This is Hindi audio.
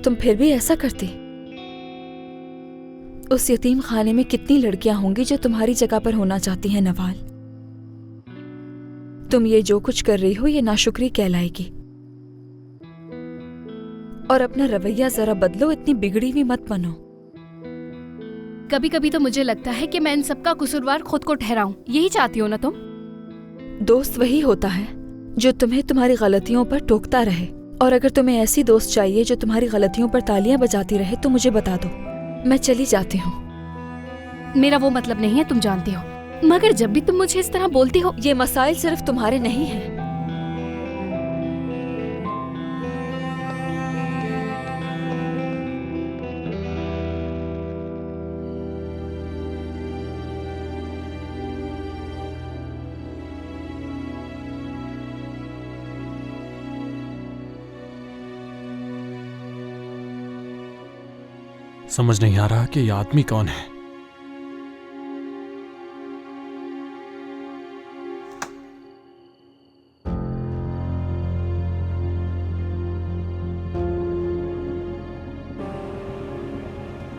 तुम फिर भी ऐसा करती? उस यतीम खाने में कितनी लड़कियां होंगी जो तुम्हारी जगह पर होना चाहती हैं नवाल। तुम ये जो कुछ कर रही हो ये नाशुक्री कहलाएगी। और अपना रवैया जरा बदलो, इतनी बिगड़ी हुई मत बनो। कभी कभी तो मुझे लगता है कि मैं इन सबका कसूरवार खुद को ठहराऊं। यही चाहती हो ना तुम? दोस्त वही होता है जो तुम्हें तुम्हारी गलतियों पर टोकता रहे। और अगर तुम्हें ऐसी दोस्त चाहिए जो तुम्हारी गलतियों पर तालियां बजाती रहे तो मुझे बता दो, मैं चली जाती हूँ। मेरा वो मतलब नहीं है, तुम जानती हो। मगर जब भी तुम मुझे इस तरह बोलती हो। ये मसाइल सिर्फ तुम्हारे नहीं हैं। समझ नहीं आ रहा कि ये आदमी कौन है।